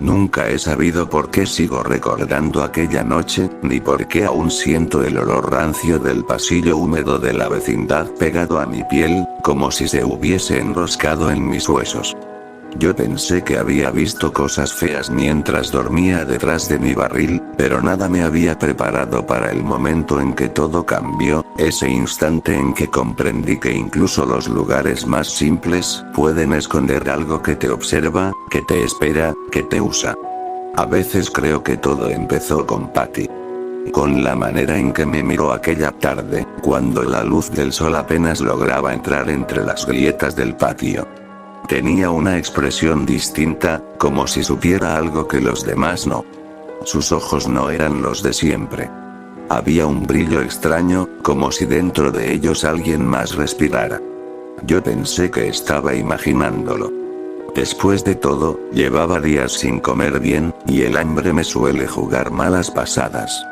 Nunca he sabido por qué sigo recordando aquella noche, ni por qué aún siento el olor rancio del pasillo húmedo de la vecindad pegado a mi piel, como si se hubiese enroscado en mis huesos. Yo pensé que había visto cosas feas mientras dormía detrás de mi barril, pero nada me había preparado para el momento en que todo cambió, ese instante en que comprendí que incluso los lugares más simples pueden esconder algo que te observa, que te espera, que te usa. A veces creo que todo empezó con Patty. Con la manera en que me miró aquella tarde, cuando la luz del sol apenas lograba entrar entre las grietas del patio. Tenía una expresión distinta, como si supiera algo que los demás no. Sus ojos no eran los de siempre. Había un brillo extraño, como si dentro de ellos alguien más respirara. Yo pensé que estaba imaginándolo. Después de todo, llevaba días sin comer bien, y el hambre me suele jugar malas pasadas.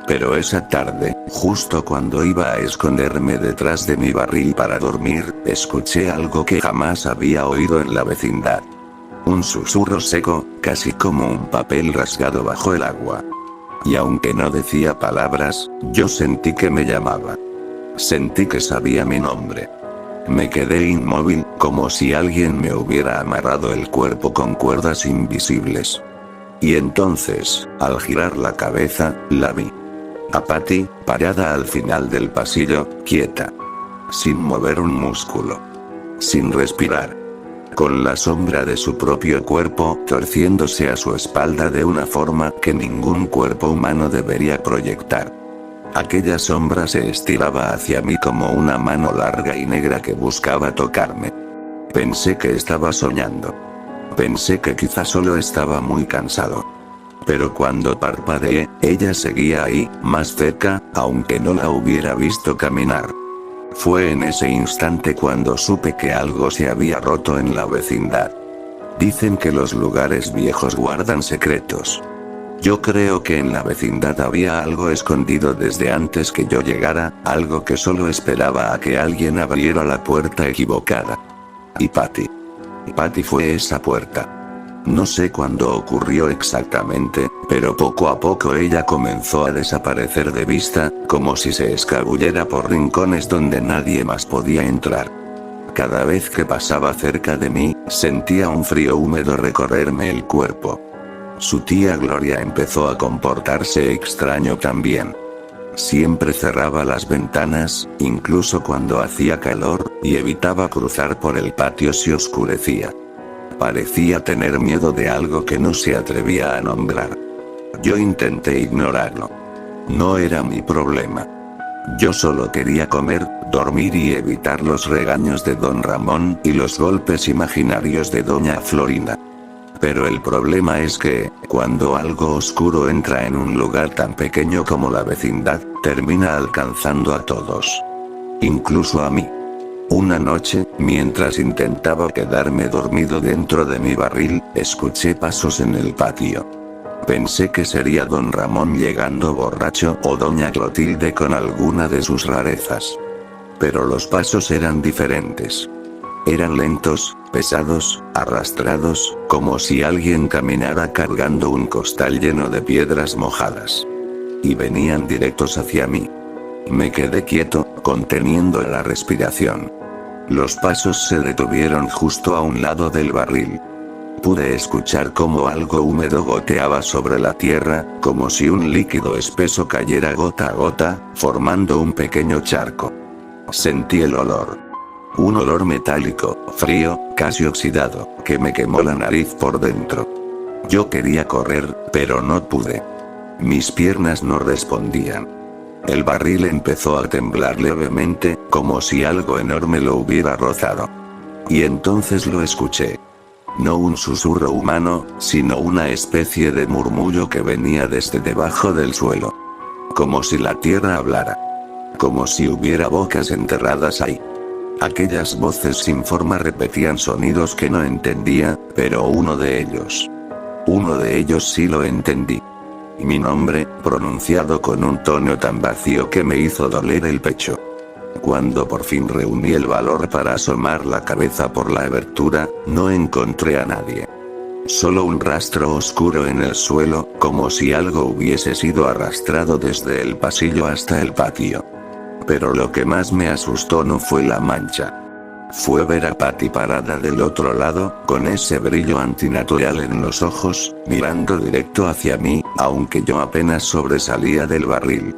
Pero esa tarde, justo cuando iba a esconderme detrás de mi barril para dormir, escuché algo que jamás había oído en la vecindad. Un susurro seco, casi como un papel rasgado bajo el agua. Y aunque no decía palabras, yo sentí que me llamaba. Sentí que sabía mi nombre. Me quedé inmóvil, como si alguien me hubiera amarrado el cuerpo con cuerdas invisibles. Y entonces, al girar la cabeza, la vi. A Patty, parada al final del pasillo, quieta. Sin mover un músculo. Sin respirar. Con la sombra de su propio cuerpo torciéndose a su espalda de una forma que ningún cuerpo humano debería proyectar. Aquella sombra se estiraba hacia mí como una mano larga y negra que buscaba tocarme. Pensé que estaba soñando. Pensé que quizá solo estaba muy cansado. Pero cuando parpadeé, ella seguía ahí, más cerca, aunque no la hubiera visto caminar. Fue en ese instante cuando supe que algo se había roto en la vecindad. Dicen que los lugares viejos guardan secretos. Yo creo que en la vecindad había algo escondido desde antes que yo llegara, algo que solo esperaba a que alguien abriera la puerta equivocada. Y Patty fue esa puerta. No sé cuándo ocurrió exactamente, pero poco a poco ella comenzó a desaparecer de vista, como si se escabullera por rincones donde nadie más podía entrar. Cada vez que pasaba cerca de mí, sentía un frío húmedo recorrerme el cuerpo. Su tía Gloria empezó a comportarse extraño también. Siempre cerraba las ventanas, incluso cuando hacía calor, y evitaba cruzar por el patio si oscurecía. Parecía tener miedo de algo que no se atrevía a nombrar. Yo intenté ignorarlo. No era mi problema. Yo solo quería comer, dormir y evitar los regaños de don Ramón y los golpes imaginarios de doña Florinda. Pero el problema es que, cuando algo oscuro entra en un lugar tan pequeño como la vecindad, termina alcanzando a todos. Incluso a mí. Una noche, mientras intentaba quedarme dormido dentro de mi barril, escuché pasos en el patio. Pensé que sería don Ramón llegando borracho o doña Clotilde con alguna de sus rarezas. Pero los pasos eran diferentes. Eran lentos, pesados, arrastrados, como si alguien caminara cargando un costal lleno de piedras mojadas. Y venían directos hacia mí. Me quedé quieto, conteniendo la respiración. Los pasos se detuvieron justo a un lado del barril. Pude escuchar cómo algo húmedo goteaba sobre la tierra, como si un líquido espeso cayera gota a gota, formando un pequeño charco. Sentí el olor. Un olor metálico, frío, casi oxidado, que me quemó la nariz por dentro. Yo quería correr, pero no pude. Mis piernas no respondían. El barril empezó a temblar levemente, como si algo enorme lo hubiera rozado. Y entonces lo escuché. No un susurro humano, sino una especie de murmullo que venía desde debajo del suelo. Como si la tierra hablara. Como si hubiera bocas enterradas ahí. Aquellas voces sin forma repetían sonidos que no entendía, pero uno de ellos sí lo entendí. Mi nombre, pronunciado con un tono tan vacío que me hizo doler el pecho. Cuando por fin reuní el valor para asomar la cabeza por la abertura, no encontré a nadie. Solo un rastro oscuro en el suelo, como si algo hubiese sido arrastrado desde el pasillo hasta el patio. Pero lo que más me asustó no fue la mancha. Fue ver a Patty parada del otro lado, con ese brillo antinatural en los ojos, mirando directo hacia mí, aunque yo apenas sobresalía del barril.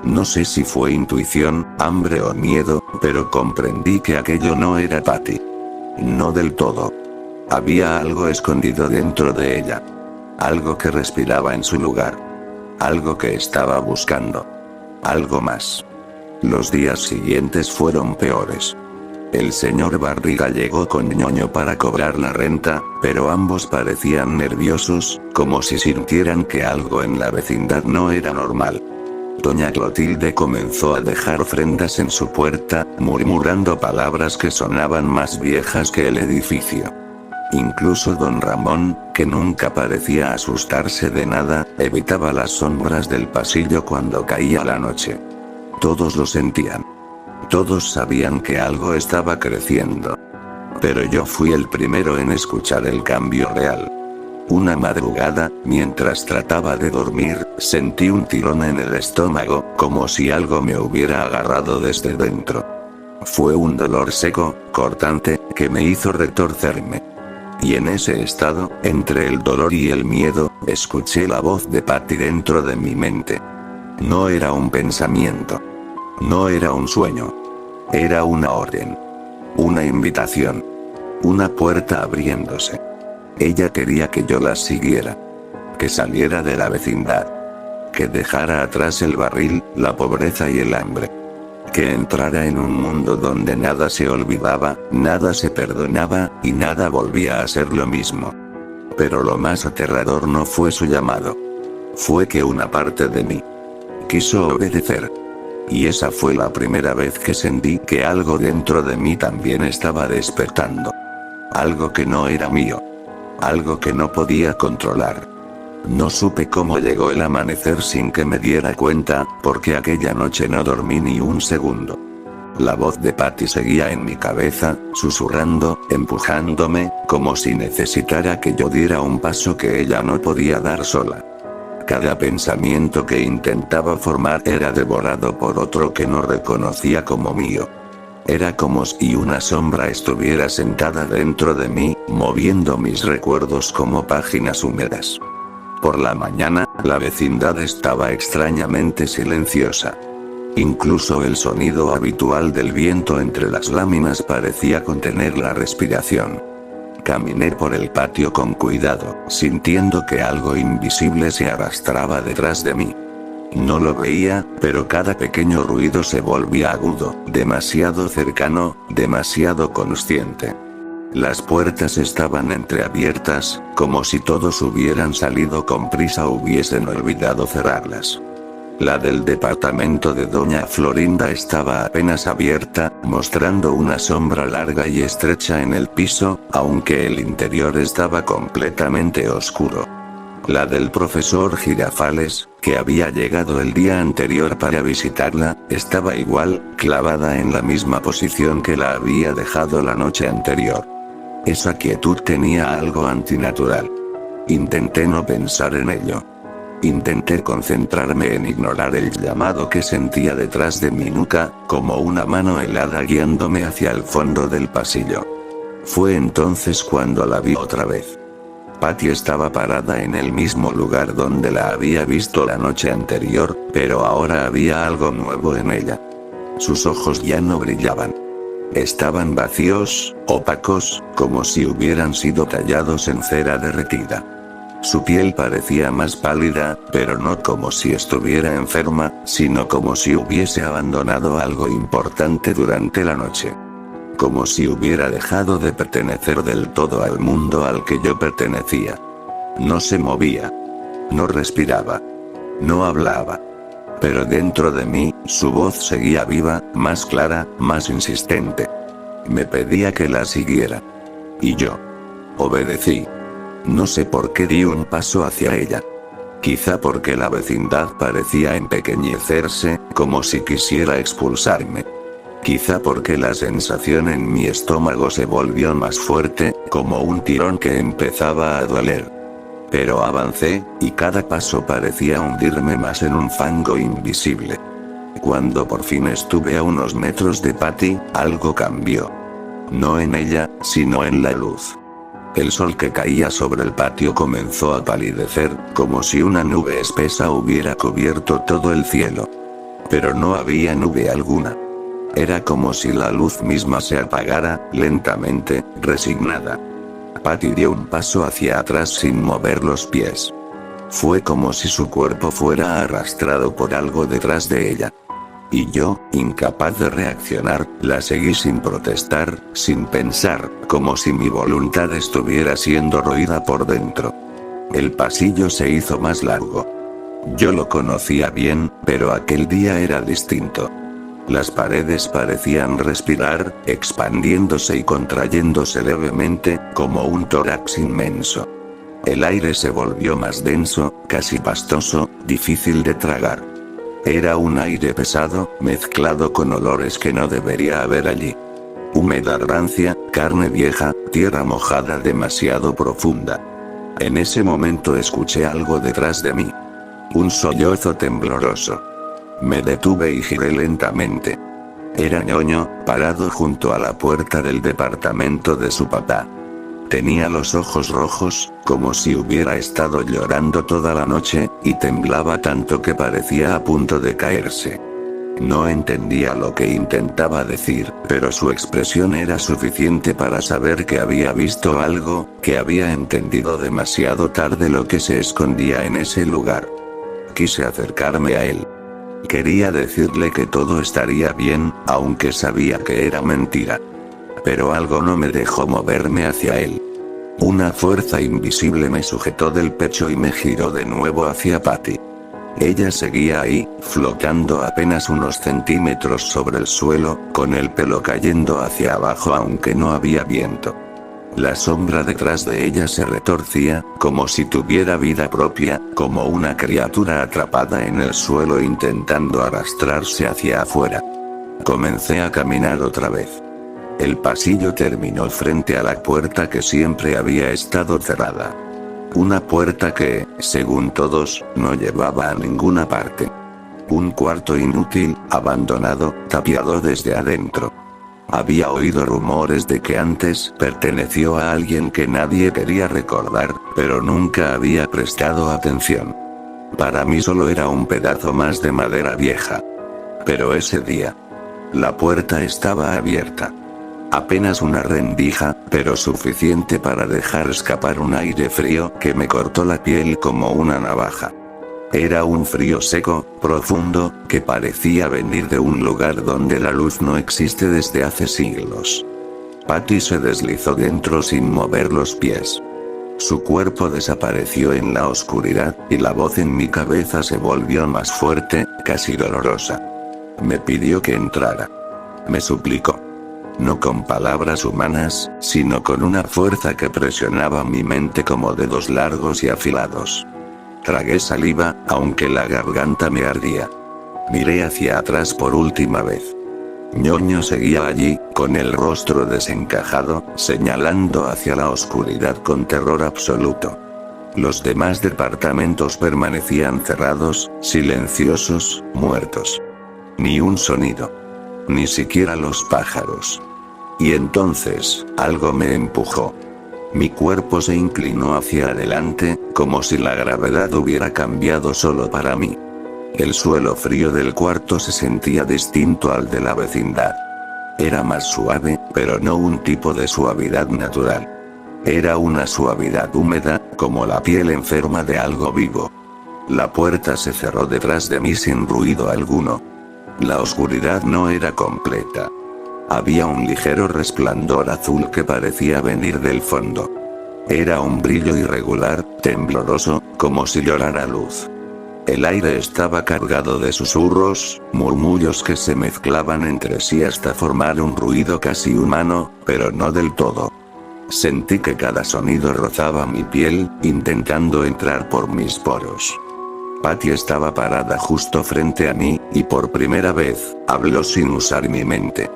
No sé si fue intuición, hambre o miedo, pero comprendí que aquello no era Patty. No del todo. Había algo escondido dentro de ella. Algo que respiraba en su lugar. Algo que estaba buscando. Algo más. Los días siguientes fueron peores. El señor Barriga llegó con ñoño para cobrar la renta, pero ambos parecían nerviosos, como si sintieran que algo en la vecindad no era normal. Doña Clotilde comenzó a dejar ofrendas en su puerta, murmurando palabras que sonaban más viejas que el edificio. Incluso don Ramón, que nunca parecía asustarse de nada, evitaba las sombras del pasillo cuando caía la noche. Todos lo sentían. Todos sabían que algo estaba creciendo. Pero yo fui el primero en escuchar el cambio real. Una madrugada, mientras trataba de dormir, sentí un tirón en el estómago, como si algo me hubiera agarrado desde dentro. Fue un dolor seco, cortante, que me hizo retorcerme. Y en ese estado, entre el dolor y el miedo, escuché la voz de Patty dentro de mi mente. No era un pensamiento. No era un sueño. Era una orden. Una invitación. Una puerta abriéndose. Ella quería que yo la siguiera. Que saliera de la vecindad. Que dejara atrás el barril, la pobreza y el hambre. Que entrara en un mundo donde nada se olvidaba, nada se perdonaba, y nada volvía a ser lo mismo. Pero lo más aterrador no fue su llamado. Fue que una parte de mí quiso obedecer. Y esa fue la primera vez que sentí que algo dentro de mí también estaba despertando. Algo que no era mío. Algo que no podía controlar. No supe cómo llegó el amanecer sin que me diera cuenta, porque aquella noche no dormí ni un segundo. La voz de Patty seguía en mi cabeza, susurrando, empujándome, como si necesitara que yo diera un paso que ella no podía dar sola. Cada pensamiento que intentaba formar era devorado por otro que no reconocía como mío. Era como si una sombra estuviera sentada dentro de mí, moviendo mis recuerdos como páginas húmedas. Por la mañana, la vecindad estaba extrañamente silenciosa. Incluso el sonido habitual del viento entre las láminas parecía contener la respiración. Caminé por el patio con cuidado, sintiendo que algo invisible se arrastraba detrás de mí. No lo veía, pero cada pequeño ruido se volvía agudo, demasiado cercano, demasiado consciente. Las puertas estaban entreabiertas, como si todos hubieran salido con prisa o hubiesen olvidado cerrarlas. La del departamento de doña Florinda estaba apenas abierta, mostrando una sombra larga y estrecha en el piso, aunque el interior estaba completamente oscuro. La del profesor Girafales, que había llegado el día anterior para visitarla, estaba igual, clavada en la misma posición que la había dejado la noche anterior. Esa quietud tenía algo antinatural. Intenté no pensar en ello. Intenté concentrarme en ignorar el llamado que sentía detrás de mi nuca, como una mano helada guiándome hacia el fondo del pasillo. Fue entonces cuando la vi otra vez. Patty estaba parada en el mismo lugar donde la había visto la noche anterior, pero ahora había algo nuevo en ella. Sus ojos ya no brillaban. Estaban vacíos, opacos, como si hubieran sido tallados en cera derretida. Su piel parecía más pálida, pero no como si estuviera enferma, sino como si hubiese abandonado algo importante durante la noche. Como si hubiera dejado de pertenecer del todo al mundo al que yo pertenecía. No se movía. No respiraba. No hablaba. Pero dentro de mí, su voz seguía viva, más clara, más insistente. Me pedía que la siguiera. Y yo obedecí. No sé por qué di un paso hacia ella. Quizá porque la vecindad parecía empequeñecerse, como si quisiera expulsarme. Quizá porque la sensación en mi estómago se volvió más fuerte, como un tirón que empezaba a doler. Pero avancé, y cada paso parecía hundirme más en un fango invisible. Cuando por fin estuve a unos metros de Patty, algo cambió. No en ella, sino en la luz. El sol que caía sobre el patio comenzó a palidecer, como si una nube espesa hubiera cubierto todo el cielo. Pero no había nube alguna. Era como si la luz misma se apagara, lentamente, resignada. Patty dio un paso hacia atrás sin mover los pies. Fue como si su cuerpo fuera arrastrado por algo detrás de ella. Y yo, incapaz de reaccionar, la seguí sin protestar, sin pensar, como si mi voluntad estuviera siendo roída por dentro. El pasillo se hizo más largo. Yo lo conocía bien, pero aquel día era distinto. Las paredes parecían respirar, expandiéndose y contrayéndose levemente, como un tórax inmenso. El aire se volvió más denso, casi pastoso, difícil de tragar. Era un aire pesado, mezclado con olores que no debería haber allí. Humedad rancia, carne vieja, tierra mojada demasiado profunda. En ese momento escuché algo detrás de mí. Un sollozo tembloroso. Me detuve y giré lentamente. Era ñoño, parado junto a la puerta del departamento de su papá. Tenía los ojos rojos, como si hubiera estado llorando toda la noche, y temblaba tanto que parecía a punto de caerse. No entendía lo que intentaba decir, pero su expresión era suficiente para saber que había visto algo, que había entendido demasiado tarde lo que se escondía en ese lugar. Quise acercarme a él. Quería decirle que todo estaría bien, aunque sabía que era mentira. Pero algo no me dejó moverme hacia él. Una fuerza invisible me sujetó del pecho y me giró de nuevo hacia Patty. Ella seguía ahí, flotando apenas unos centímetros sobre el suelo, con el pelo cayendo hacia abajo aunque no había viento. La sombra detrás de ella se retorcía, como si tuviera vida propia, como una criatura atrapada en el suelo intentando arrastrarse hacia afuera. Comencé a caminar otra vez. El pasillo terminó frente a la puerta que siempre había estado cerrada. Una puerta que, según todos, no llevaba a ninguna parte. Un cuarto inútil, abandonado, tapiado desde adentro. Había oído rumores de que antes perteneció a alguien que nadie quería recordar, pero nunca había prestado atención. Para mí solo era un pedazo más de madera vieja. Pero ese día, la puerta estaba abierta. Apenas una rendija, pero suficiente para dejar escapar un aire frío que me cortó la piel como una navaja. Era un frío seco, profundo, que parecía venir de un lugar donde la luz no existe desde hace siglos. Patty se deslizó dentro sin mover los pies. Su cuerpo desapareció en la oscuridad, y la voz en mi cabeza se volvió más fuerte, casi dolorosa. Me pidió que entrara. Me suplicó. No con palabras humanas, sino con una fuerza que presionaba mi mente como dedos largos y afilados. Tragué saliva, aunque la garganta me ardía. Miré hacia atrás por última vez. Ñoño seguía allí, con el rostro desencajado, señalando hacia la oscuridad con terror absoluto. Los demás departamentos permanecían cerrados, silenciosos, muertos. Ni un sonido. Ni siquiera los pájaros. Y entonces, algo me empujó. Mi cuerpo se inclinó hacia adelante, como si la gravedad hubiera cambiado solo para mí. El suelo frío del cuarto se sentía distinto al de la vecindad. Era más suave, pero no un tipo de suavidad natural. Era una suavidad húmeda, como la piel enferma de algo vivo. La puerta se cerró detrás de mí sin ruido alguno. La oscuridad no era completa. Había un ligero resplandor azul que parecía venir del fondo. Era un brillo irregular, tembloroso, como si llorara luz. El aire estaba cargado de susurros, murmullos que se mezclaban entre sí hasta formar un ruido casi humano, pero no del todo. Sentí que cada sonido rozaba mi piel, intentando entrar por mis poros. Patty estaba parada justo frente a mí, y por primera vez, habló sin usar mi mente.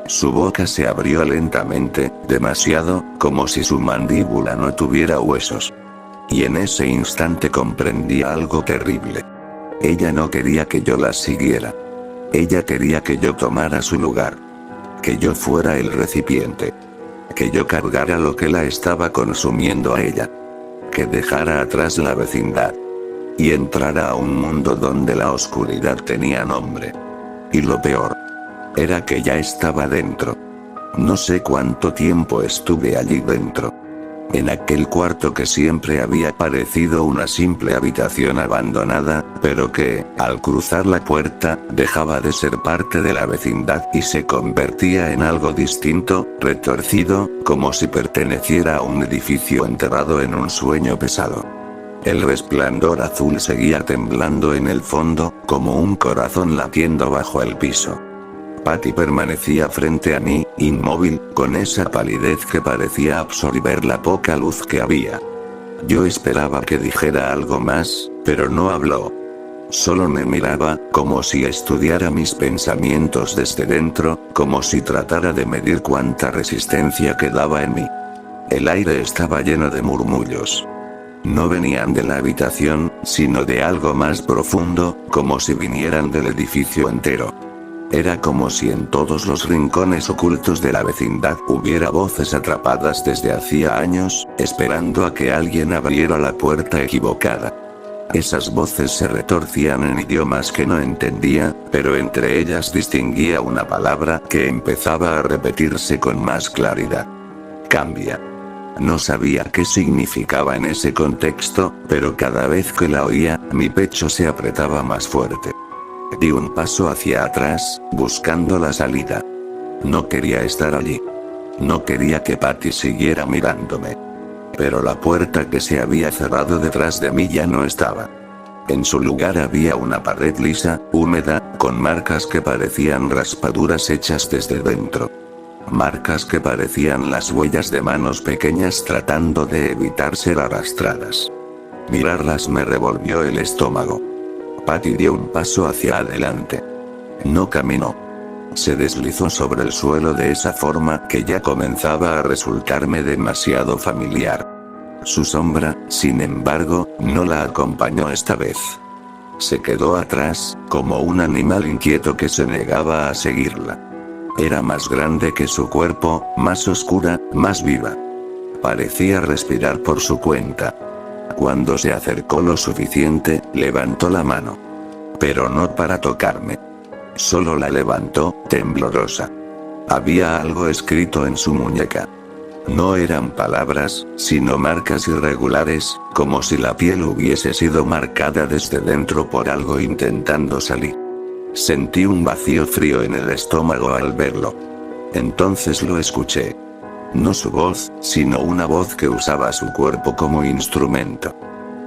Su boca se abrió lentamente, demasiado, como si su mandíbula no tuviera huesos. Y en ese instante comprendí algo terrible. Ella no quería que yo la siguiera. Ella quería que yo tomara su lugar. Que yo fuera el recipiente. Que yo cargara lo que la estaba consumiendo a ella. Que dejara atrás la vecindad. Y entrara a un mundo donde la oscuridad tenía nombre. Y lo peor era que ya estaba dentro. No sé cuánto tiempo estuve allí dentro. En aquel cuarto que siempre había parecido una simple habitación abandonada, pero que, al cruzar la puerta, dejaba de ser parte de la vecindad y se convertía en algo distinto, retorcido, como si perteneciera a un edificio enterrado en un sueño pesado. El resplandor azul seguía temblando en el fondo, como un corazón latiendo bajo el piso. Patty permanecía frente a mí, inmóvil, con esa palidez que parecía absorber la poca luz que había. Yo esperaba que dijera algo más, pero no habló. Solo me miraba, como si estudiara mis pensamientos desde dentro, como si tratara de medir cuánta resistencia quedaba en mí. El aire estaba lleno de murmullos. No venían de la habitación, sino de algo más profundo, como si vinieran del edificio entero. Era como si en todos los rincones ocultos de la vecindad hubiera voces atrapadas desde hacía años, esperando a que alguien abriera la puerta equivocada. Esas voces se retorcían en idiomas que no entendía, pero entre ellas distinguía una palabra que empezaba a repetirse con más claridad. Cambia. No sabía qué significaba en ese contexto, pero cada vez que la oía, mi pecho se apretaba más fuerte. Di un paso hacia atrás, buscando la salida. No quería estar allí. No quería que Patty siguiera mirándome. Pero la puerta que se había cerrado detrás de mí ya no estaba. En su lugar había una pared lisa, húmeda, con marcas que parecían raspaduras hechas desde dentro. Marcas que parecían las huellas de manos pequeñas tratando de evitar ser arrastradas. Mirarlas me revolvió el estómago. Patty dio un paso hacia adelante. No caminó. Se deslizó sobre el suelo de esa forma que ya comenzaba a resultarme demasiado familiar. Su sombra, sin embargo, no la acompañó esta vez. Se quedó atrás, como un animal inquieto que se negaba a seguirla. Era más grande que su cuerpo, más oscura, más viva. Parecía respirar por su cuenta. Cuando se acercó lo suficiente, levantó la mano. Pero no para tocarme. Solo la levantó, temblorosa. Había algo escrito en su muñeca. No eran palabras, sino marcas irregulares, como si la piel hubiese sido marcada desde dentro por algo intentando salir. Sentí un vacío frío en el estómago al verlo. Entonces lo escuché. No su voz, sino una voz que usaba su cuerpo como instrumento.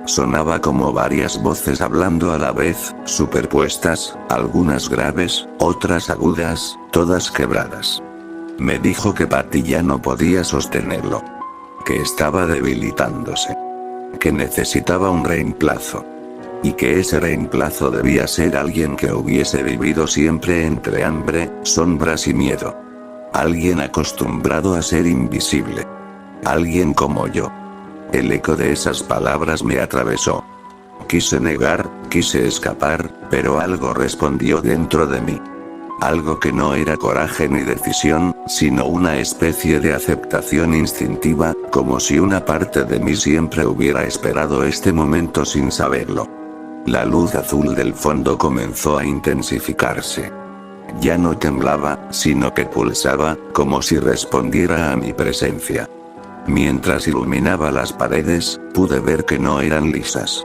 Sonaba como varias voces hablando a la vez, superpuestas, algunas graves, otras agudas, todas quebradas. Me dijo que Patty ya no podía sostenerlo. Que estaba debilitándose. Que necesitaba un reemplazo. Y que ese reemplazo debía ser alguien que hubiese vivido siempre entre hambre, sombras y miedo. Alguien acostumbrado a ser invisible. Alguien como yo. El eco de esas palabras me atravesó. Quise negar, quise escapar, pero algo respondió dentro de mí. Algo que no era coraje ni decisión, sino una especie de aceptación instintiva, como si una parte de mí siempre hubiera esperado este momento sin saberlo. La luz azul del fondo comenzó a intensificarse. Ya no temblaba, sino que pulsaba, como si respondiera a mi presencia. Mientras iluminaba las paredes, pude ver que no eran lisas.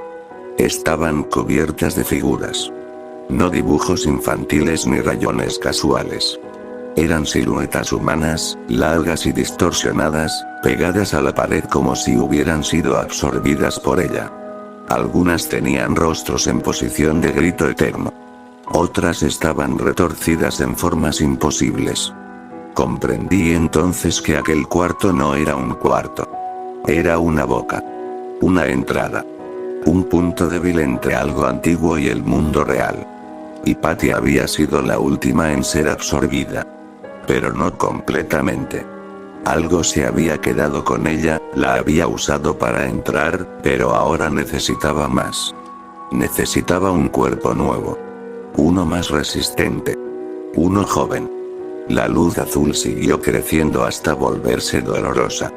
Estaban cubiertas de figuras. No dibujos infantiles ni rayones casuales. Eran siluetas humanas, largas y distorsionadas, pegadas a la pared como si hubieran sido absorbidas por ella. Algunas tenían rostros en posición de grito eterno. Otras estaban retorcidas en formas imposibles. Comprendí entonces que aquel cuarto no era un cuarto. Era una boca. Una entrada. Un punto débil entre algo antiguo y el mundo real. Y Patty había sido la última en ser absorbida. Pero no completamente. Algo se había quedado con ella, la había usado para entrar, pero ahora necesitaba más. Necesitaba un cuerpo nuevo. Uno más resistente. Uno joven. La luz azul siguió creciendo hasta volverse dolorosa.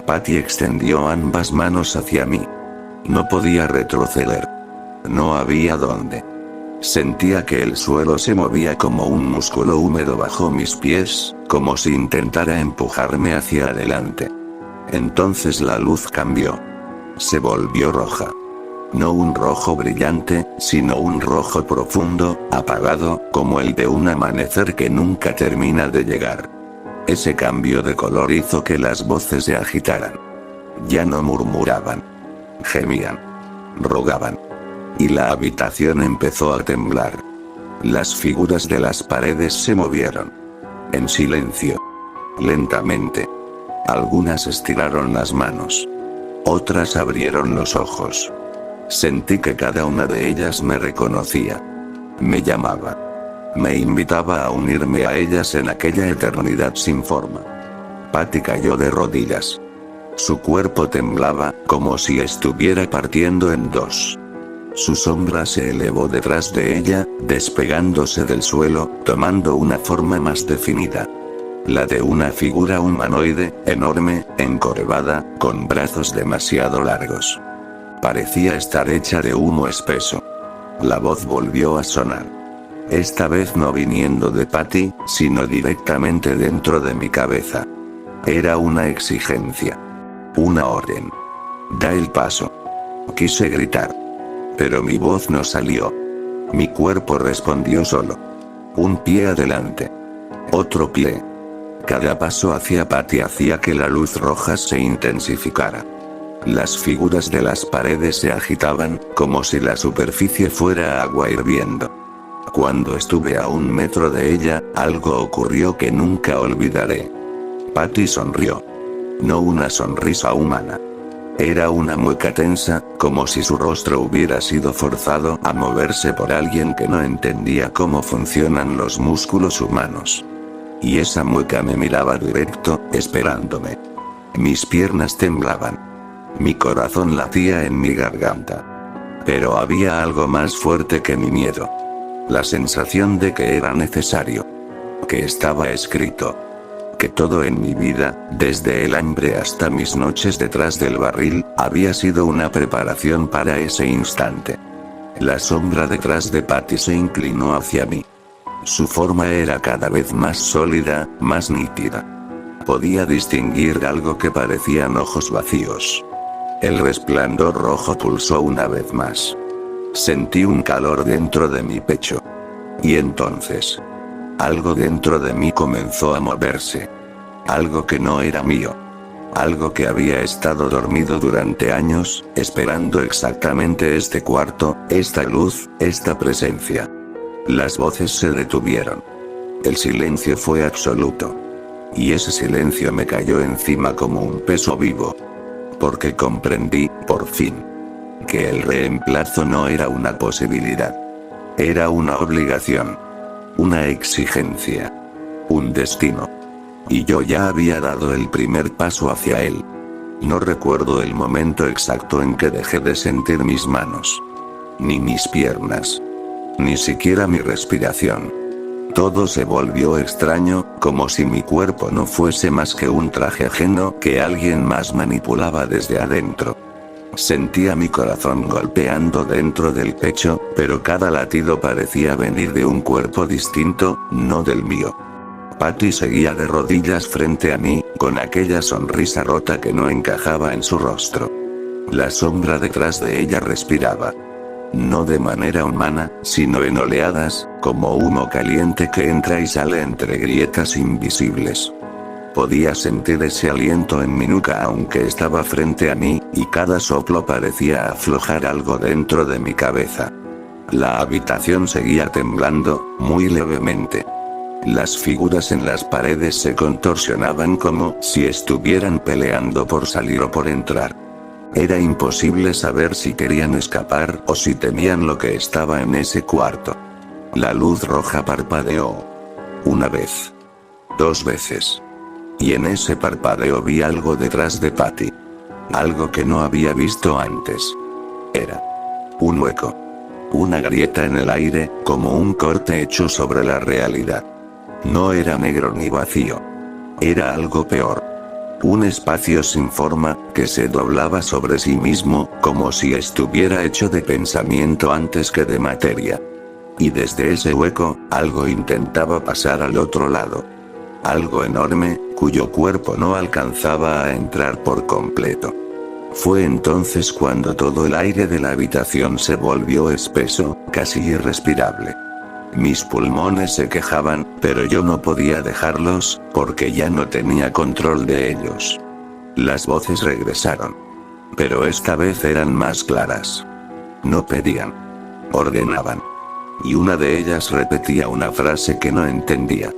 Patty extendió ambas manos hacia mí. No podía retroceder. No había dónde. Sentía que el suelo se movía como un músculo húmedo bajo mis pies, como si intentara empujarme hacia adelante. Entonces la luz cambió. Se volvió roja. No un rojo brillante, sino un rojo profundo, apagado, como el de un amanecer que nunca termina de llegar. Ese cambio de color hizo que las voces se agitaran. Ya no murmuraban. Gemían. Rogaban. Y la habitación empezó a temblar. Las figuras de las paredes se movieron. En silencio. Lentamente. Algunas estiraron las manos. Otras abrieron los ojos. Sentí que cada una de ellas me reconocía. Me llamaba. Me invitaba a unirme a ellas en aquella eternidad sin forma. Patty cayó de rodillas. Su cuerpo temblaba, como si estuviera partiendo en dos. Su sombra se elevó detrás de ella, despegándose del suelo, tomando una forma más definida. La de una figura humanoide, enorme, encorvada, con brazos demasiado largos. Parecía estar hecha de humo espeso. La voz volvió a sonar. Esta vez no viniendo de Patty, sino directamente dentro de mi cabeza. Era una exigencia. Una orden. Da el paso. Quise gritar. Pero mi voz no salió. Mi cuerpo respondió solo. Un pie adelante. Otro pie. Cada paso hacia Patty hacía que la luz roja se intensificara. Las figuras de las paredes se agitaban, como si la superficie fuera agua hirviendo. Cuando estuve a 1 metro de ella, algo ocurrió que nunca olvidaré. Patty sonrió. No una sonrisa humana. Era una mueca tensa, como si su rostro hubiera sido forzado a moverse por alguien que no entendía cómo funcionan los músculos humanos. Y esa mueca me miraba directo, esperándome. Mis piernas temblaban. Mi corazón latía en mi garganta. Pero había algo más fuerte que mi miedo. La sensación de que era necesario. Que estaba escrito. Que todo en mi vida, desde el hambre hasta mis noches detrás del barril, había sido una preparación para ese instante. La sombra detrás de Patty se inclinó hacia mí. Su forma era cada vez más sólida, más nítida. Podía distinguir algo que parecían ojos vacíos. El resplandor rojo pulsó una vez más. Sentí un calor dentro de mi pecho. Y entonces, algo dentro de mí comenzó a moverse. Algo que no era mío. Algo que había estado dormido durante años, esperando exactamente este cuarto, esta luz, esta presencia. Las voces se detuvieron. El silencio fue absoluto. Y ese silencio me cayó encima como un peso vivo. Porque comprendí, por fin, que el reemplazo no era una posibilidad. Era una obligación. Una exigencia. Un destino. Y yo ya había dado el primer paso hacia él. No recuerdo el momento exacto en que dejé de sentir mis manos. Ni mis piernas. Ni siquiera mi respiración. Todo se volvió extraño, como si mi cuerpo no fuese más que un traje ajeno que alguien más manipulaba desde adentro. Sentía mi corazón golpeando dentro del pecho, pero cada latido parecía venir de un cuerpo distinto, no del mío. Patty seguía de rodillas frente a mí, con aquella sonrisa rota que no encajaba en su rostro. La sombra detrás de ella respiraba. No de manera humana, sino en oleadas, como humo caliente que entra y sale entre grietas invisibles. Podía sentir ese aliento en mi nuca aunque estaba frente a mí, y cada soplo parecía aflojar algo dentro de mi cabeza. La habitación seguía temblando, muy levemente. Las figuras en las paredes se contorsionaban como si estuvieran peleando por salir o por entrar. Era imposible saber si querían escapar o si temían lo que estaba en ese cuarto. La luz roja parpadeó. Una vez. 2 veces. Y en ese parpadeo vi algo detrás de Patty. Algo que no había visto antes. Era un hueco. Una grieta en el aire, como un corte hecho sobre la realidad. No era negro ni vacío. Era algo peor. Un espacio sin forma, que se doblaba sobre sí mismo, como si estuviera hecho de pensamiento antes que de materia. Y desde ese hueco, algo intentaba pasar al otro lado. Algo enorme, cuyo cuerpo no alcanzaba a entrar por completo. Fue entonces cuando todo el aire de la habitación se volvió espeso, casi irrespirable. Mis pulmones se quejaban, pero yo no podía dejarlos, porque ya no tenía control de ellos. Las voces regresaron. Pero esta vez eran más claras. No pedían. Ordenaban. Y una de ellas repetía una frase que no entendía.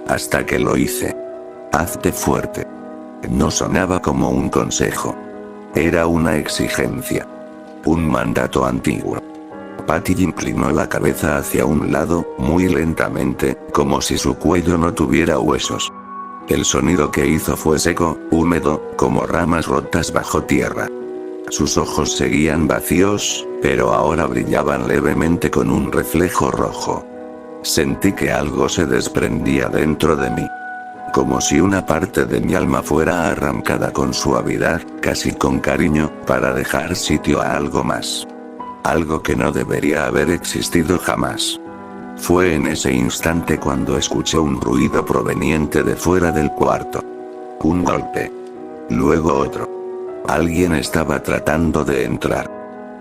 Hasta que lo hice. Hazte fuerte. No sonaba como un consejo. Era una exigencia. Un mandato antiguo. Patty inclinó la cabeza hacia un lado, muy lentamente, como si su cuello no tuviera huesos. El sonido que hizo fue seco, húmedo, como ramas rotas bajo tierra. Sus ojos seguían vacíos, pero ahora brillaban levemente con un reflejo rojo. Sentí que algo se desprendía dentro de mí. Como si una parte de mi alma fuera arrancada con suavidad, casi con cariño, para dejar sitio a algo más. Algo que no debería haber existido jamás. Fue en ese instante cuando escuché un ruido proveniente de fuera del cuarto. Un golpe. Luego otro. Alguien estaba tratando de entrar.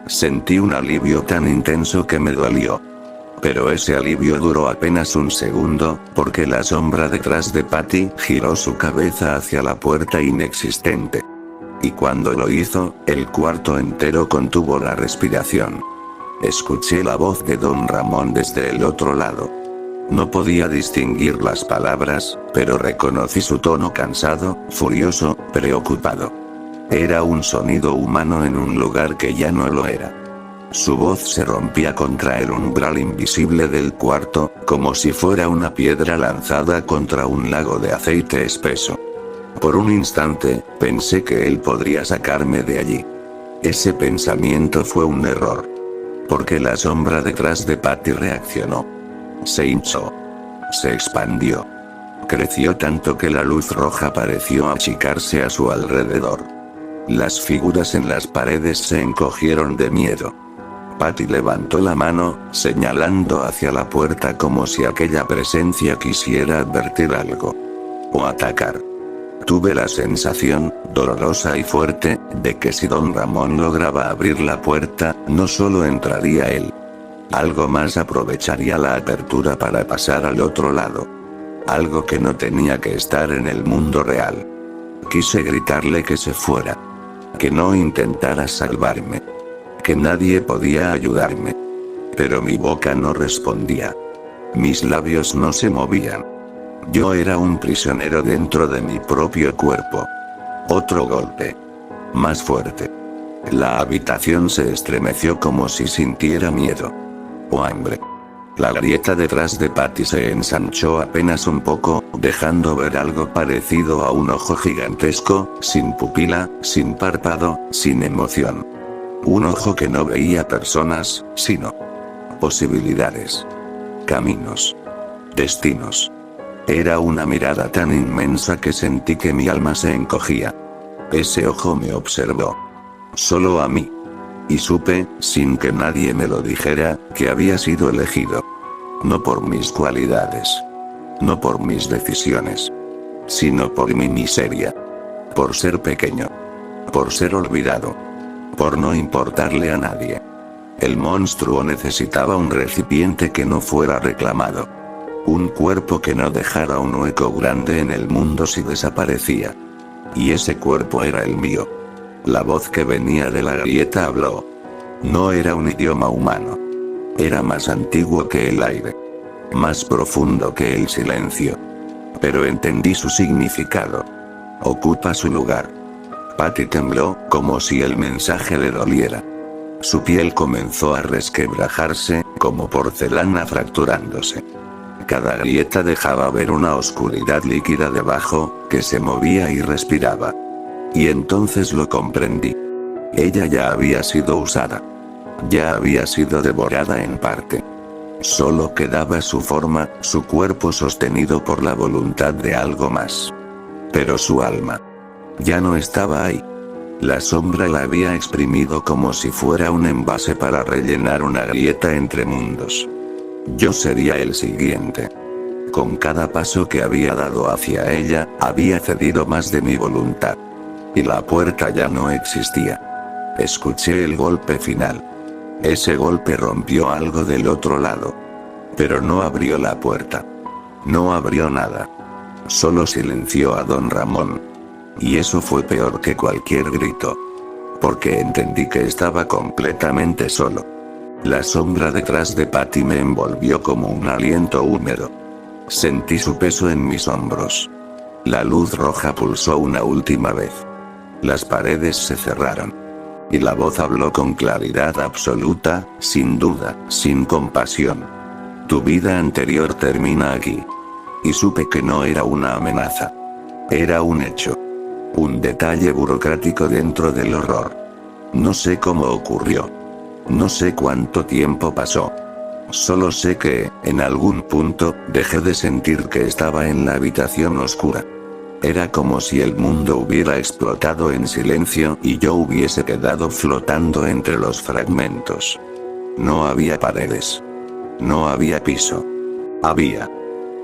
Sentí un alivio tan intenso que me dolió. Pero ese alivio duró apenas un segundo, porque la sombra detrás de Patty giró su cabeza hacia la puerta inexistente. Y cuando lo hizo, el cuarto entero contuvo la respiración. Escuché la voz de don Ramón desde el otro lado. No podía distinguir las palabras, pero reconocí su tono cansado, furioso, preocupado. Era un sonido humano en un lugar que ya no lo era. Su voz se rompía contra el umbral invisible del cuarto, como si fuera una piedra lanzada contra un lago de aceite espeso. Por un instante, pensé que él podría sacarme de allí. Ese pensamiento fue un error. Porque la sombra detrás de Patty reaccionó. Se hinchó. Se expandió. Creció tanto que la luz roja pareció achicarse a su alrededor. Las figuras en las paredes se encogieron de miedo. Patty levantó la mano, señalando hacia la puerta como si aquella presencia quisiera advertir algo. O atacar. Tuve la sensación, dolorosa y fuerte, de que si don Ramón lograba abrir la puerta, no solo entraría él. Algo más aprovecharía la apertura para pasar al otro lado. Algo que no tenía que estar en el mundo real. Quise gritarle que se fuera. Que no intentara salvarme. Que nadie podía ayudarme. Pero mi boca no respondía. Mis labios no se movían. Yo era un prisionero dentro de mi propio cuerpo. Otro golpe. Más fuerte. La habitación se estremeció como si sintiera miedo. O hambre. La grieta detrás de Patty se ensanchó apenas un poco, dejando ver algo parecido a un ojo gigantesco, sin pupila, sin párpado, sin emoción. Un ojo que no veía personas, sino posibilidades. Caminos. Destinos. Era una mirada tan inmensa que sentí que mi alma se encogía. Ese ojo me observó. Solo a mí. Y supe, sin que nadie me lo dijera, que había sido elegido. No por mis cualidades. No por mis decisiones. Sino por mi miseria. Por ser pequeño. Por ser olvidado. Por no importarle a nadie. El monstruo necesitaba un recipiente que no fuera reclamado. Un cuerpo que no dejara un hueco grande en el mundo si desaparecía. Y ese cuerpo era el mío. La voz que venía de la grieta habló. No era un idioma humano. Era más antiguo que el aire. Más profundo que el silencio. Pero entendí su significado. Ocupa su lugar. Patty tembló, como si el mensaje le doliera. Su piel comenzó a resquebrajarse, como porcelana fracturándose. Cada grieta dejaba ver una oscuridad líquida debajo, que se movía y respiraba. Y entonces lo comprendí. Ella ya había sido usada. Ya había sido devorada en parte. Solo quedaba su forma, su cuerpo sostenido por la voluntad de algo más. Pero su alma ya no estaba ahí. La sombra la había exprimido como si fuera un envase para rellenar una grieta entre mundos. Yo sería el siguiente. Con cada paso que había dado hacia ella, había cedido más de mi voluntad. Y la puerta ya no existía. Escuché el golpe final. Ese golpe rompió algo del otro lado. Pero no abrió la puerta. No abrió nada. Solo silenció a don Ramón. Y eso fue peor que cualquier grito. Porque entendí que estaba completamente solo. La sombra detrás de Patty me envolvió como un aliento húmedo. Sentí su peso en mis hombros. La luz roja pulsó una última vez. Las paredes se cerraron. Y la voz habló con claridad absoluta, sin duda, sin compasión. Tu vida anterior termina aquí. Y supe que no era una amenaza. Era un hecho. Un detalle burocrático dentro del horror. No sé cómo ocurrió. No sé cuánto tiempo pasó. Solo sé que, en algún punto, dejé de sentir que estaba en la habitación oscura. Era como si el mundo hubiera explotado en silencio y yo hubiese quedado flotando entre los fragmentos. No había paredes. No había piso. Había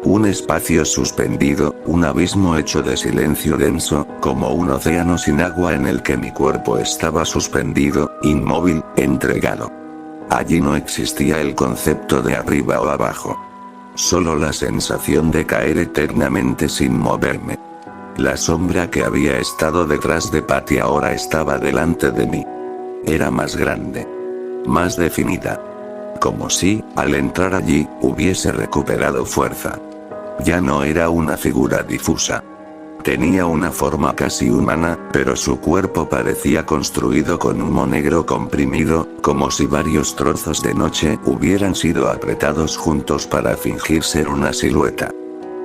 un espacio suspendido, un abismo hecho de silencio denso, como un océano sin agua en el que mi cuerpo estaba suspendido, inmóvil, entregado. Allí no existía el concepto de arriba o abajo. Solo la sensación de caer eternamente sin moverme. La sombra que había estado detrás de Patty ahora estaba delante de mí. Era más grande. Más definida. Como si, al entrar allí, hubiese recuperado fuerza. Ya no era una figura difusa. Tenía una forma casi humana, pero su cuerpo parecía construido con humo negro comprimido, como si varios trozos de noche hubieran sido apretados juntos para fingir ser una silueta.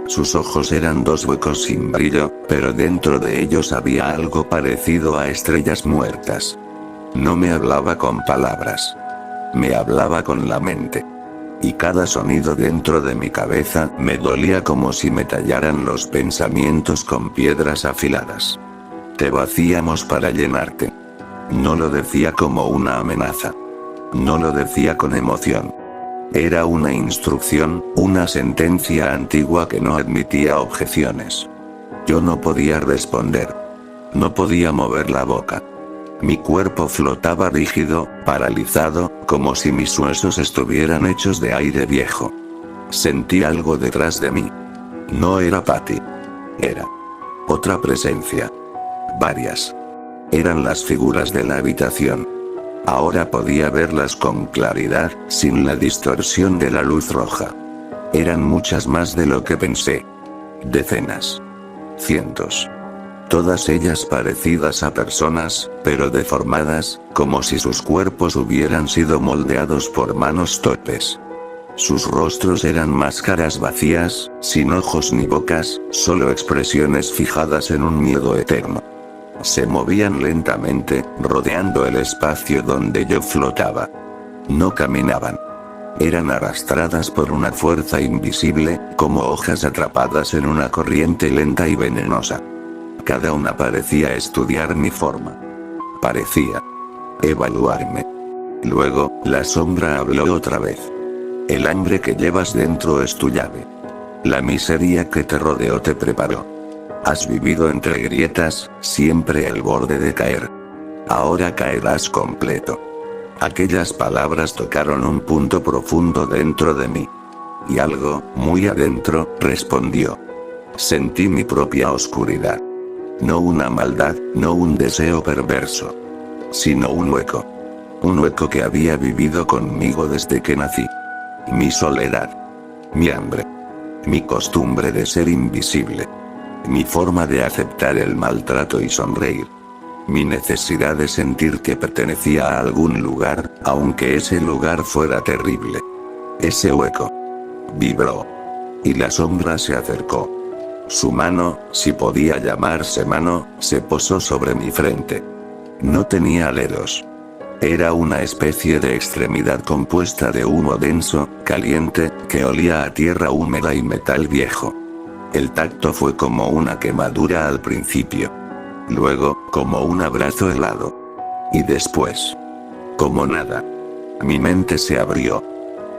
Sus ojos eran dos huecos sin brillo, pero dentro de ellos había algo parecido a estrellas muertas. No me hablaba con palabras. Me hablaba con la mente. Y cada sonido dentro de mi cabeza me dolía como si me tallaran los pensamientos con piedras afiladas. Te vacíamos para llenarte. No lo decía como una amenaza. No lo decía con emoción. Era una instrucción, una sentencia antigua que no admitía objeciones. Yo no podía responder. No podía mover la boca. Mi cuerpo flotaba rígido, paralizado, como si mis huesos estuvieran hechos de aire viejo. Sentí algo detrás de mí. No era Patty. Era otra presencia. Varias. Eran las figuras de la habitación. Ahora podía verlas con claridad, sin la distorsión de la luz roja. Eran muchas más de lo que pensé. Decenas. Cientos. Todas ellas parecidas a personas, pero deformadas, como si sus cuerpos hubieran sido moldeados por manos torpes. Sus rostros eran máscaras vacías, sin ojos ni bocas, solo expresiones fijadas en un miedo eterno. Se movían lentamente, rodeando el espacio donde yo flotaba. No caminaban. Eran arrastradas por una fuerza invisible, como hojas atrapadas en una corriente lenta y venenosa. Cada una parecía estudiar mi forma. Parecía evaluarme. Luego, la sombra habló otra vez. El hambre que llevas dentro es tu llave. La miseria que te rodeó te preparó. Has vivido entre grietas, siempre al borde de caer. Ahora caerás completo. Aquellas palabras tocaron un punto profundo dentro de mí. Y algo, muy adentro, respondió. Sentí mi propia oscuridad. No una maldad, no un deseo perverso. Sino un hueco. Un hueco que había vivido conmigo desde que nací. Mi soledad. Mi hambre. Mi costumbre de ser invisible. Mi forma de aceptar el maltrato y sonreír. Mi necesidad de sentir que pertenecía a algún lugar, aunque ese lugar fuera terrible. Ese hueco vibró. Y la sombra se acercó. Su mano, si podía llamarse mano, se posó sobre mi frente. No tenía aleros. Era una especie de extremidad compuesta de humo denso, caliente, que olía a tierra húmeda y metal viejo. El tacto fue como una quemadura al principio. Luego, como un abrazo helado. Y después, como nada. Mi mente se abrió.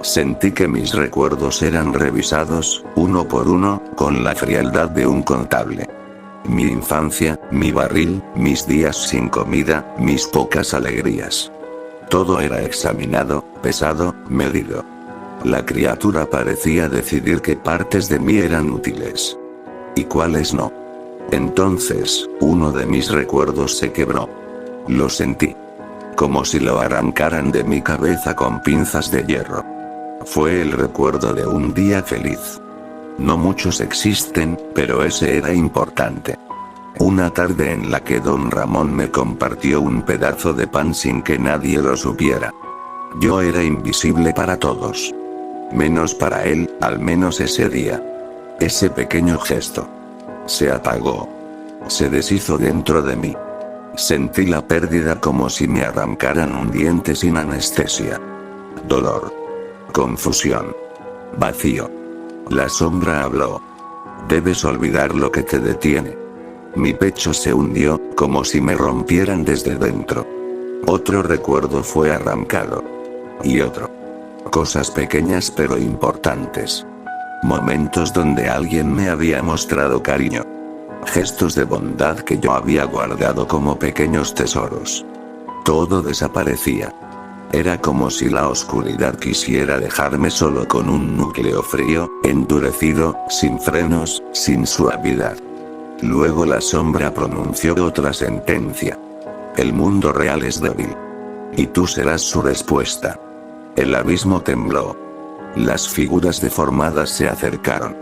Sentí que mis recuerdos eran revisados, uno por uno, con la frialdad de un contable. Mi infancia, mi barril, mis días sin comida, mis pocas alegrías. Todo era examinado, pesado, medido. La criatura parecía decidir qué partes de mí eran útiles y cuáles no. Entonces, uno de mis recuerdos se quebró. Lo sentí. Como si lo arrancaran de mi cabeza con pinzas de hierro. Fue el recuerdo de un día feliz. No muchos existen, pero ese era importante. Una tarde en la que don Ramón me compartió un pedazo de pan sin que nadie lo supiera. Yo era invisible para todos. Menos para él, al menos ese día. Ese pequeño gesto. Se apagó. Se deshizo dentro de mí. Sentí la pérdida como si me arrancaran un diente sin anestesia. Dolor. Confusión. Vacío. La sombra habló. Debes olvidar lo que te detiene. Mi pecho se hundió, como si me rompieran desde dentro. Otro recuerdo fue arrancado. Y otro. Cosas pequeñas pero importantes. Momentos donde alguien me había mostrado cariño. Gestos de bondad que yo había guardado como pequeños tesoros. Todo desaparecía. Era como si la oscuridad quisiera dejarme solo con un núcleo frío, endurecido, sin frenos, sin suavidad. Luego la sombra pronunció otra sentencia. El mundo real es débil. Y tú serás su respuesta. El abismo tembló. Las figuras deformadas se acercaron.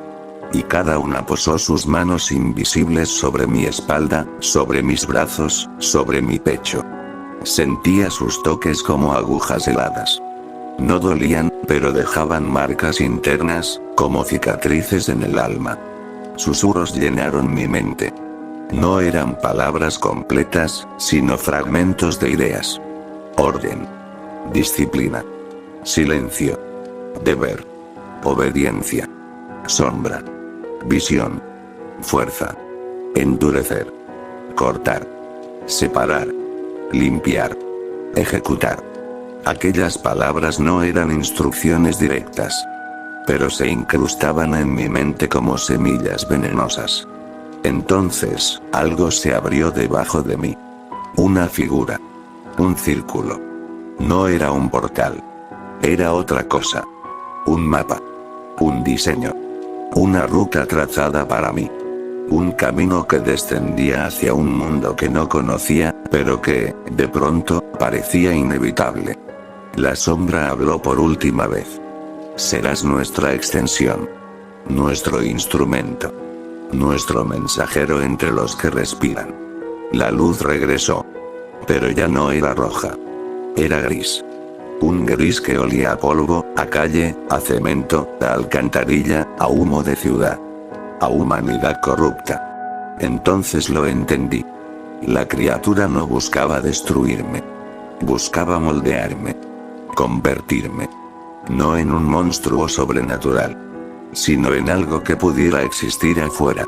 Y cada una posó sus manos invisibles sobre mi espalda, sobre mis brazos, sobre mi pecho. Sentía sus toques como agujas heladas. No dolían, pero dejaban marcas internas, como cicatrices en el alma. Susurros llenaron mi mente. No eran palabras completas, sino fragmentos de ideas. Orden. Disciplina. Silencio. Deber. Obediencia. Sombra. Visión. Fuerza. Endurecer. Cortar. Separar. Limpiar. Ejecutar. Aquellas palabras no eran instrucciones directas. Pero se incrustaban en mi mente como semillas venenosas. Entonces, algo se abrió debajo de mí. Una figura. Un círculo. No era un portal. Era otra cosa. Un mapa. Un diseño. Una ruta trazada para mí. Un camino que descendía hacia un mundo que no conocía, pero que, de pronto, parecía inevitable. La sombra habló por última vez. Serás nuestra extensión. Nuestro instrumento. Nuestro mensajero entre los que respiran. La luz regresó. Pero ya no era roja. Era gris. Un gris que olía a polvo, a calle, a cemento, a alcantarilla, a humo de ciudad. A humanidad corrupta. Entonces lo entendí. La criatura no buscaba destruirme. Buscaba moldearme. Convertirme. No en un monstruo sobrenatural. Sino en algo que pudiera existir afuera.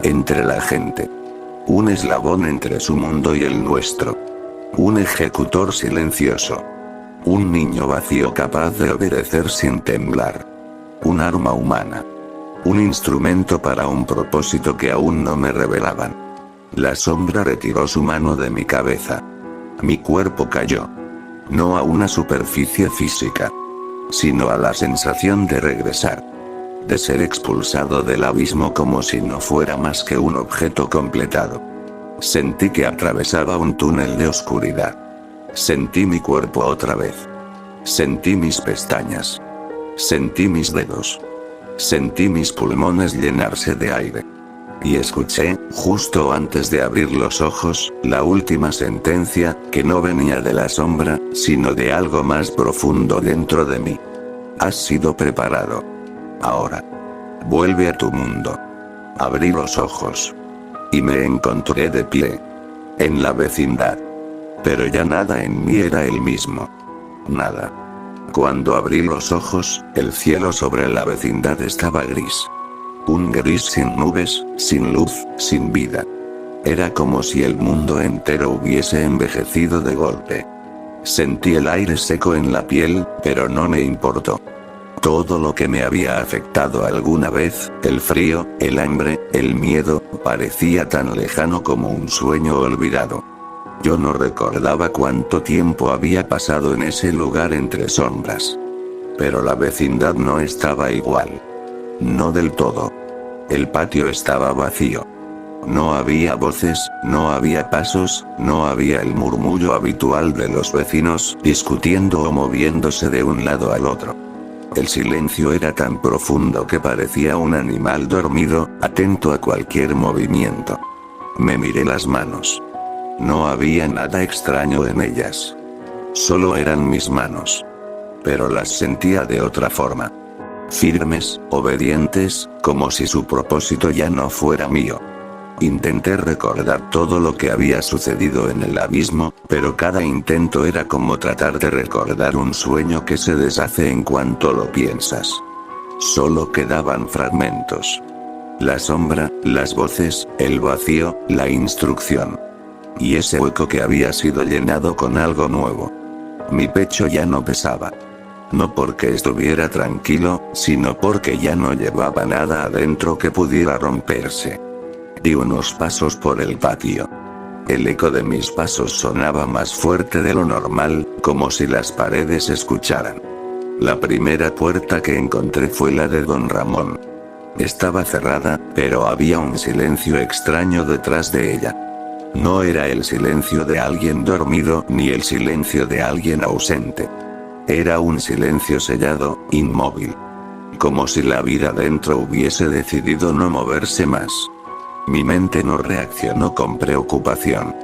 Entre la gente. Un eslabón entre su mundo y el nuestro. Un ejecutor silencioso. Un niño vacío capaz de obedecer sin temblar. Un arma humana. Un instrumento para un propósito que aún no me revelaban. La sombra retiró su mano de mi cabeza. Mi cuerpo cayó. No a una superficie física. Sino a la sensación de regresar. De ser expulsado del abismo como si no fuera más que un objeto completado. Sentí que atravesaba un túnel de oscuridad. Sentí mi cuerpo otra vez. Sentí mis pestañas. Sentí mis dedos. Sentí mis pulmones llenarse de aire. Y escuché, justo antes de abrir los ojos, la última sentencia, que no venía de la sombra, sino de algo más profundo dentro de mí. Has sido preparado. Ahora. Vuelve a tu mundo. Abrí los ojos. Y me encontré de pie. En la vecindad. Pero ya nada en mí era el mismo. Nada. Cuando abrí los ojos, el cielo sobre la vecindad estaba gris. Un gris sin nubes, sin luz, sin vida. Era como si el mundo entero hubiese envejecido de golpe. Sentí el aire seco en la piel, pero no me importó. Todo lo que me había afectado alguna vez, el frío, el hambre, el miedo, parecía tan lejano como un sueño olvidado. Yo no recordaba cuánto tiempo había pasado en ese lugar entre sombras. Pero la vecindad no estaba igual. No del todo. El patio estaba vacío. No había voces, no había pasos, no había el murmullo habitual de los vecinos discutiendo o moviéndose de un lado al otro. El silencio era tan profundo que parecía un animal dormido, atento a cualquier movimiento. Me miré las manos. No había nada extraño en ellas. Solo eran mis manos. Pero las sentía de otra forma. Firmes, obedientes, como si su propósito ya no fuera mío. Intenté recordar todo lo que había sucedido en el abismo, pero cada intento era como tratar de recordar un sueño que se deshace en cuanto lo piensas. Solo quedaban fragmentos. La sombra, las voces, el vacío, la instrucción. Y ese hueco que había sido llenado con algo nuevo. Mi pecho ya no pesaba. No porque estuviera tranquilo, sino porque ya no llevaba nada adentro que pudiera romperse. Di unos pasos por el patio. El eco de mis pasos sonaba más fuerte de lo normal, como si las paredes escucharan. La primera puerta que encontré fue la de don Ramón. Estaba cerrada, pero había un silencio extraño detrás de ella. No era el silencio de alguien dormido, ni el silencio de alguien ausente. Era un silencio sellado, inmóvil. Como si la vida dentro hubiese decidido no moverse más. Mi mente no reaccionó con preocupación.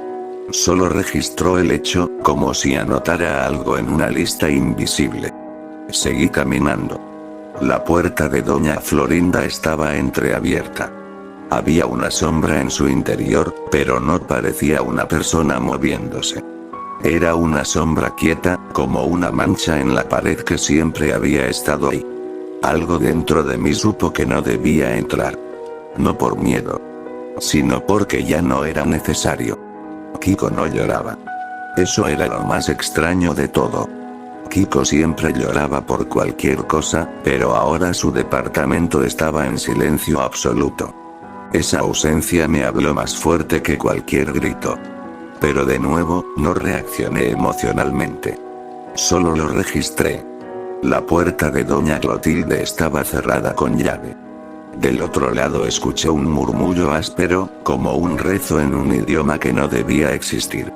Solo registró el hecho, como si anotara algo en una lista invisible. Seguí caminando. La puerta de doña Florinda estaba entreabierta. Había una sombra en su interior, pero no parecía una persona moviéndose. Era una sombra quieta, como una mancha en la pared que siempre había estado ahí. Algo dentro de mí supo que no debía entrar. No por miedo, sino porque ya no era necesario. Kiko no lloraba. Eso era lo más extraño de todo. Kiko siempre lloraba por cualquier cosa, pero ahora su departamento estaba en silencio absoluto. Esa ausencia me habló más fuerte que cualquier grito. Pero de nuevo, no reaccioné emocionalmente. Solo lo registré. La puerta de doña Clotilde estaba cerrada con llave. Del otro lado escuché un murmullo áspero, como un rezo en un idioma que no debía existir.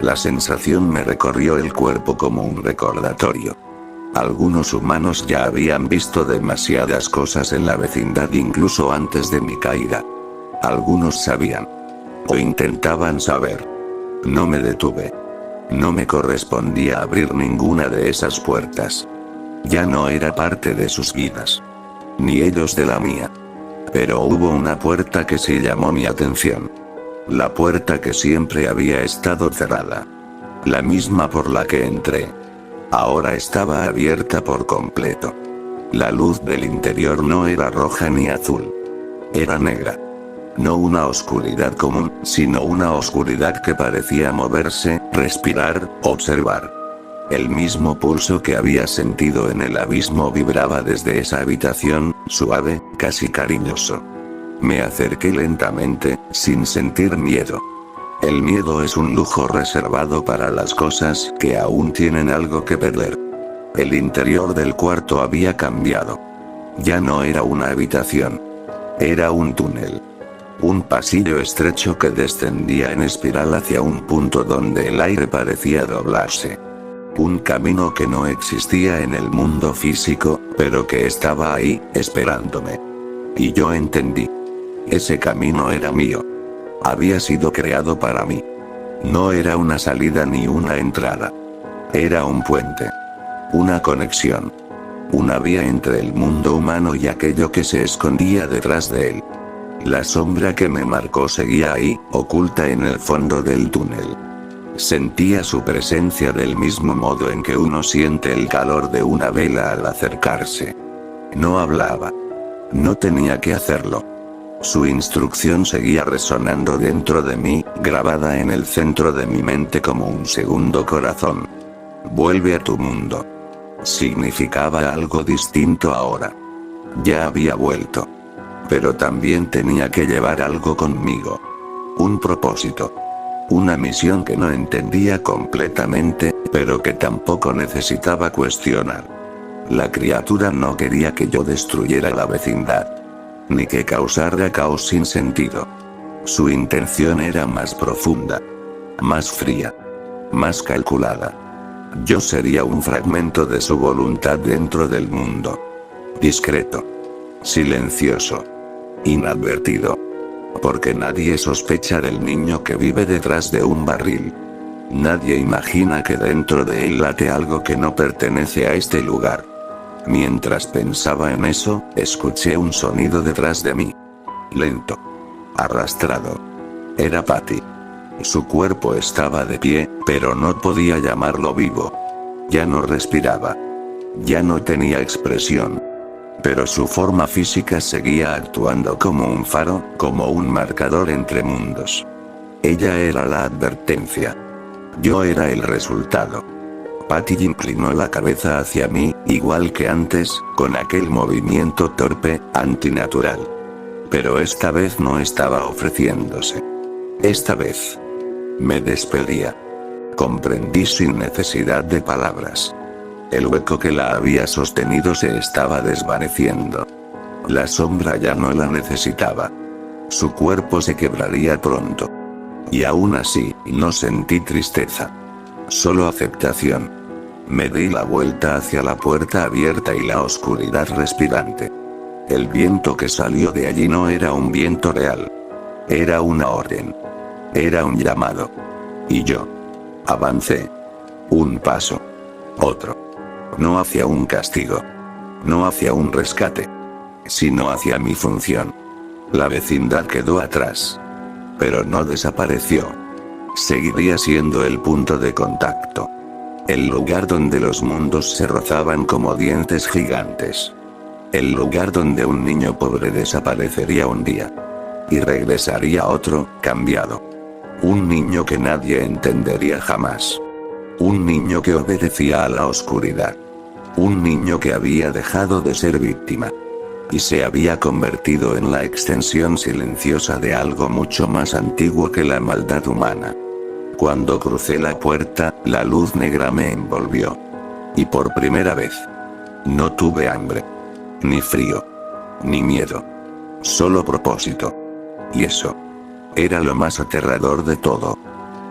La sensación me recorrió el cuerpo como un recordatorio. Algunos humanos ya habían visto demasiadas cosas en la vecindad incluso antes de mi caída. Algunos sabían. O intentaban saber. No me detuve. No me correspondía abrir ninguna de esas puertas. Ya no era parte de sus vidas. Ni ellos de la mía. Pero hubo una puerta que sí llamó mi atención. La puerta que siempre había estado cerrada. La misma por la que entré. Ahora estaba abierta por completo. La luz del interior no era roja ni azul. Era negra. No una oscuridad común, sino una oscuridad que parecía moverse, respirar, observar. El mismo pulso que había sentido en el abismo vibraba desde esa habitación, suave, casi cariñoso. Me acerqué lentamente, sin sentir miedo. El miedo es un lujo reservado para las cosas que aún tienen algo que perder. El interior del cuarto había cambiado. Ya no era una habitación. Era un túnel. Un pasillo estrecho que descendía en espiral hacia un punto donde el aire parecía doblarse. Un camino que no existía en el mundo físico, pero que estaba ahí, esperándome. Y yo entendí. Ese camino era mío. Había sido creado para mí. No era una salida ni una entrada. Era un puente. Una conexión. Una vía entre el mundo humano y aquello que se escondía detrás de él. La sombra que me marcó seguía ahí, oculta en el fondo del túnel. Sentía su presencia del mismo modo en que uno siente el calor de una vela al acercarse. No hablaba. No tenía que hacerlo. Su instrucción seguía resonando dentro de mí, grabada en el centro de mi mente como un segundo corazón. Vuelve a tu mundo. Significaba algo distinto ahora. Ya había vuelto. Pero también tenía que llevar algo conmigo. Un propósito. Una misión que no entendía completamente, pero que tampoco necesitaba cuestionar. La criatura no quería que yo destruyera la vecindad. Ni que causara caos sin sentido. Su intención era más profunda. Más fría. Más calculada. Yo sería un fragmento de su voluntad dentro del mundo. Discreto. Silencioso. Inadvertido. Porque nadie sospecha del niño que vive detrás de un barril. Nadie imagina que dentro de él late algo que no pertenece a este lugar. Mientras pensaba en eso, escuché un sonido detrás de mí. Lento. Arrastrado. Era Patty. Su cuerpo estaba de pie, pero no podía llamarlo vivo. Ya no respiraba. Ya no tenía expresión. Pero su forma física seguía actuando como un faro, como un marcador entre mundos. Ella era la advertencia. Yo era el resultado. Patty inclinó la cabeza hacia mí, igual que antes, con aquel movimiento torpe, antinatural. Pero esta vez no estaba ofreciéndose. Esta vez. Me despedía. Comprendí sin necesidad de palabras. El hueco que la había sostenido se estaba desvaneciendo. La sombra ya no la necesitaba. Su cuerpo se quebraría pronto. Y aún así, no sentí tristeza. Solo aceptación. Me di la vuelta hacia la puerta abierta y la oscuridad respirante. El viento que salió de allí no era un viento real. Era una orden. Era un llamado. Y yo. Avancé. Un paso. Otro. No hacia un castigo. No hacia un rescate. Sino hacia mi función. La vecindad quedó atrás. Pero no desapareció. Seguiría siendo el punto de contacto. El lugar donde los mundos se rozaban como dientes gigantes. El lugar donde un niño pobre desaparecería un día. Y regresaría otro, cambiado. Un niño que nadie entendería jamás. Un niño que obedecía a la oscuridad. Un niño que había dejado de ser víctima. Y se había convertido en la extensión silenciosa de algo mucho más antiguo que la maldad humana. Cuando crucé la puerta, la luz negra me envolvió. Y por primera vez. No tuve hambre. Ni frío. Ni miedo. Solo propósito. Y eso. Era lo más aterrador de todo.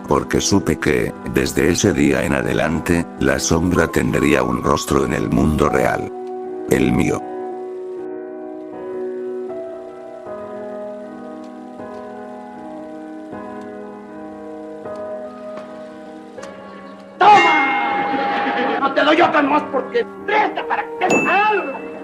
Porque supe que, desde ese día en adelante, la sombra tendría un rostro en el mundo real. El mío. ¡Toma! No te doy otra más porque presta para que te algo.